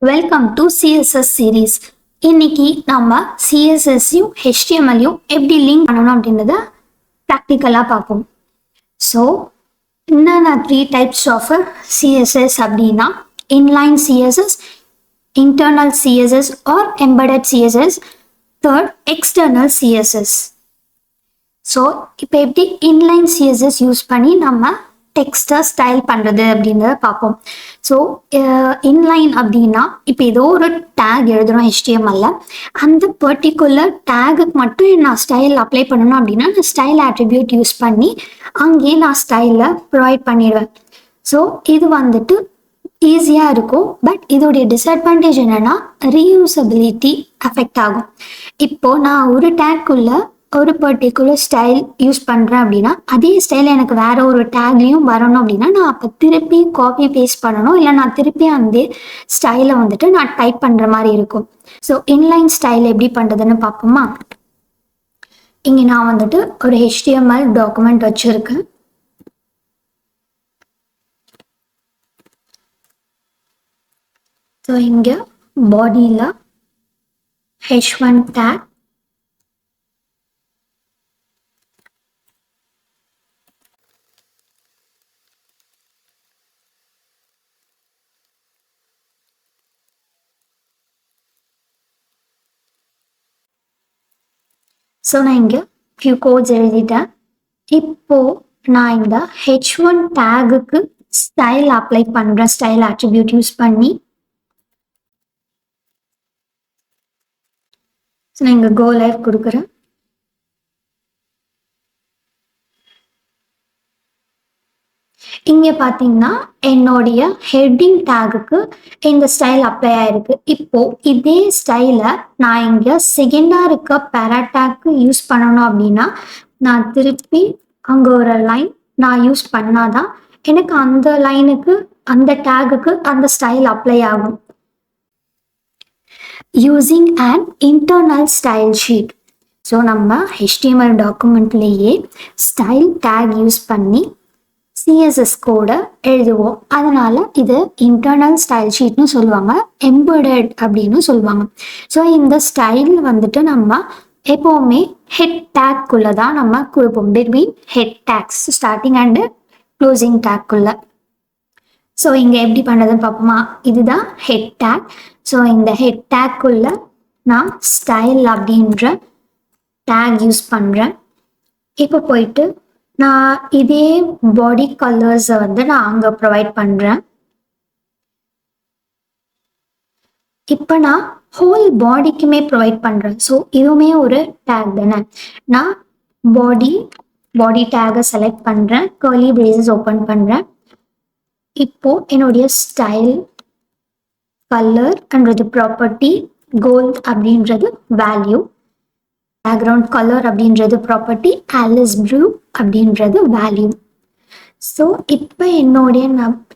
Welcome to CSS series. இன்னைக்கு நம்ம CSSயும் HTMLயும் எப்படி லிங்க் பண்ணணும் அப்படின்றத ப்ராக்டிக்கலாக பார்ப்போம். ஸோ என்னென்ன 3 types ஆஃப் CSS அப்படின்னா inline CSS, internal CSS or embedded CSS, third external CSS. So இப்போ எப்படி inline CSS யூஸ் பண்ணி நம்ம டெக்ஸ்ட்டை ஸ்டைல் பண்ணுறது அப்படின்றத பார்ப்போம். ஸோ இன்லைன் அப்படின்னா இப்போ ஏதோ ஒரு டேக் எழுதுகிறோம் HTML, அந்த பர்டிகுலர் டேகுக்கு மட்டும் நான் ஸ்டைல் அப்ளை பண்ணணும் அப்படின்னா நான் ஸ்டைல் ஆட்ரிபியூட் யூஸ் பண்ணி அங்கேயே நான் ஸ்டைலை ப்ரொவைட் பண்ணிடுவேன். ஸோ இது வந்துட்டு ஈஸியாக இருக்கும். பட் இதோடைய டிஸ்அட்வான்டேஜ் என்னென்னா ரீயூசபிலிட்டி அஃபெக்ட் ஆகும். இப்போது நான் ஒரு டேக்குள்ள ஒரு பர்டிகுலர் ஸ்டைல் யூஸ் பண்ணுறேன் அப்படின்னா அதே ஸ்டைல் எனக்கு வேற ஒரு டேக்லேயும் வரணும் அப்படின்னா நான் அப்போ திருப்பி காப்பி பேஸ்ட் பண்ணணும், இல்லை நான் திருப்பி அந்த ஸ்டைலை வந்துட்டு நான் டைப் பண்ணுற மாதிரி இருக்கும். ஸோ இன்லைன் ஸ்டைல் எப்படி பண்ணுறதுன்னு பார்ப்போமா? இங்கே நான் வந்துட்டு ஒரு HTML டாக்குமெண்ட் வச்சுருக்கேன். ஸோ இங்கே பாடியில் H1 டேக், ஸோ நான் இங்கே ஃபியூ கோட்ஸ் எழுதிட்டேன். இப்போது நான் இந்த H1 டேகுக்கு ஸ்டைல் அப்ளை பண்ணுறேன், ஸ்டைல் ஆட்ரிபியூட் யூஸ் பண்ணி. ஸோ நான் இங்கே கோ லைவ் கொடுக்குறேன். இங்கே பார்த்தீங்கன்னா என்னுடைய ஹெட்டிங் டேகுக்கு இந்த ஸ்டைல் அப்ளை ஆயிருக்கு. இப்போ இதே ஸ்டைலை நான் இங்கே செகண்டாக இருக்க பேராடேக்கு யூஸ் பண்ணணும் அப்படின்னா நான் திருப்பி அங்கே ஒரு லைன் நான் யூஸ் பண்ணாதான் எனக்கு அந்த லைனுக்கு அந்த டேகுக்கு அந்த ஸ்டைல் அப்ளை ஆகும். Using and internal style sheet. So நம்ம HTML டாக்குமெண்ட்லேயே ஸ்டைல் டேக் யூஸ் பண்ணி CSS கோடை எழுதுவோம். அதனால இது இன்டர்னல் ஸ்டைல் ஷீட்னு சொல்லுவாங்க, எம்பெடட் அப்படின்னு சொல்லுவாங்க. ஸோ இந்த ஸ்டைல் வந்துட்டு நம்ம எப்போவுமே ஹெட் டேக்குள்ளே தான் நம்ம கொடுப்போம், between head tags starting and closing டேக்குள்ள. ஸோ இங்கே எப்படி பண்ணுறதுன்னு பார்ப்போமா? இதுதான் ஹெட் டேக். ஸோ இந்த ஹெட் டேக்குள்ள நான் ஸ்டைல் அப்படின்ற டேக் யூஸ் பண்ணுறேன். இப்போ போயிட்டு நான் இதே பாடி கலர்ஸை வந்து நான் அங்கே ப்ரொவைட் பண்ணுறேன். இப்போ நான் ஹோல் பாடிக்குமே ப்ரொவைட் பண்ணுறேன். ஸோ இதுவுமே ஒரு டேக் தானே. நான் பாடி டேகை செலக்ட் பண்ணுறேன், கர்லி பிரேசஸ் ஓப்பன் பண்ணுறேன். இப்போது என்னுடைய ஸ்டைல் கலர்ன்றது ப்ராப்பர்ட்டி, கோல்ட் அப்படின்றது வேல்யூ, பேக்ரவுண்ட் கலர் அப்படின்றது ப்ராப்பர்ட்டி, ஆலிஸ் ப்ளூ அப்படின்றது வேல்யூ. ஸோ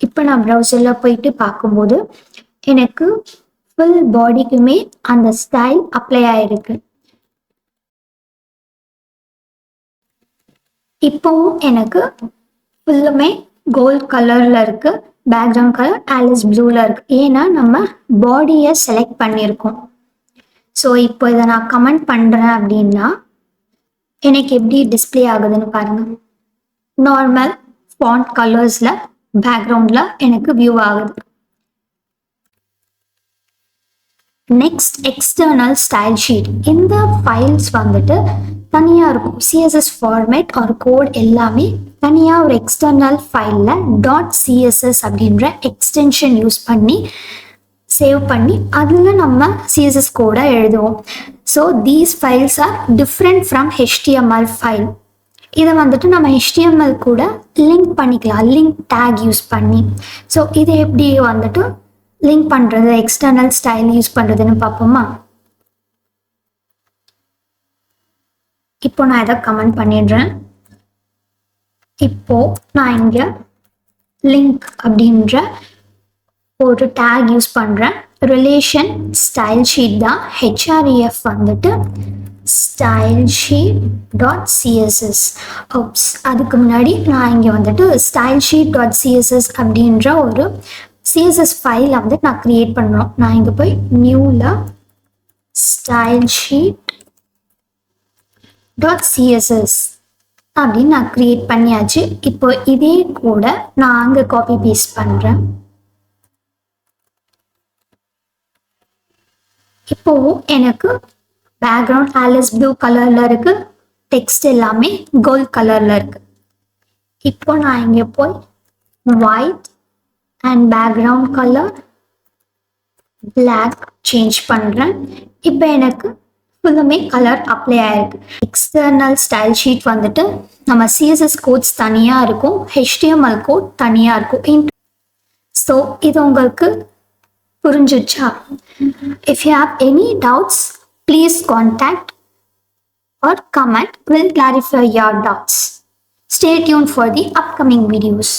இப்போ நான் ப்ரௌசரில் போயிட்டு பார்க்கும்போது எனக்கு ஃபுல் பாடிக்குமே அந்த ஸ்டைல் அப்ளை ஆயிருக்கு. இப்போவும் எனக்கு ஃபுல்லுமே கோல்ட் கலரில் இருக்குது, பேக்ரவுண்ட் கலர் ஆலிஸ் ப்ளூவில் இருக்குது. ஏன்னா நம்ம பாடியை செலக்ட் பண்ணியிருக்கோம். ஸோ இப்போ இதை நான் கமெண்ட் பண்ணுறேன் அப்படின்னா எனக்கு எப்படி டிஸ்பிளே ஆகுதுன்னு பாருங்கள். நார்மல் ஃபாண்ட் கலர்ஸில் பேக்ரவுண்டில் எனக்கு வியூ ஆகுது. Next external style sheet. இந்த ஃபைல்ஸ் வந்துட்டு தனியாக இருக்கும். CSS ஃபார்மேட் ஒரு கோட் எல்லாமே தனியாக ஒரு எக்ஸ்டர்னல் ஃபைலில் .css அப்படின்ற எக்ஸ்டென்ஷன் யூஸ் பண்ணி சேவ் பண்ணி அதில் நம்ம CSS கோடை எழுதுவோம். So these files are different from HTML file. இதை வந்துட்டு நம்ம HTML கூட லிங்க் பண்ணிக்கலாம், லிங்க் டேக் யூஸ் பண்ணி. ஸோ இதை எப்படி வந்துட்டு லிங்க் பண்ணுறது, எக்ஸ்டர்னல் ஸ்டைல் யூஸ் பண்ணுறதுன்னு பார்ப்போமா? இப்போ நான் இதை கமெண்ட் பண்ணிடுறேன். இப்போது நான் இங்கே லிங்க் அப்படின்ற ஒரு டேக் யூஸ் பண்ணுறேன். ரிலேஷன் ஸ்டைல் ஷீட் தான், HREF வந்துட்டு ஸ்டைல் ஷீட் .css. அதுக்கு முன்னாடி நான் இங்கே வந்துட்டு ஸ்டைல் ஷீட் .css அப்படின்ற ஒரு சிஎஸ்எஸ் ஃபைலை வந்து நான் க்ரியேட் பண்ணணும். நான் இங்கே போய் நியூவில் ஸ்டைல் ஷீட் .css அப்படின்னு நான் க்ரியேட் பண்ணியாச்சு. இப்போ இதே கூட நான் அங்கே காப்பி பேஸ்ட் பண்ணுறேன். இப்போ எனக்கு பேக்ரவுண்ட் ஆலிஸ் ப்ளூ கலரில் இருக்குது, டெக்ஸ்ட் எல்லாமே கோல்ட் கலரில் இருக்குது. இப்போ நான் இங்கே போய் white and background colour black change பண்ணுறேன். இப்போ எனக்கு ஃபுல்லுமே கலர் அப்ளை ஆகிருக்கு. எக்ஸ்டர்னல் ஸ்டைல் ஷீட் வந்துட்டு நம்ம சிஎஸ்எஸ் கோட்ஸ் தனியாக இருக்கும், HTML கோட் தனியாக இருக்கும். ஸோ இது உங்களுக்கு புரிஞ்சிச்சா? If you have any doubts please contact or comment will clarify your doubts. Stay tuned for the upcoming videos.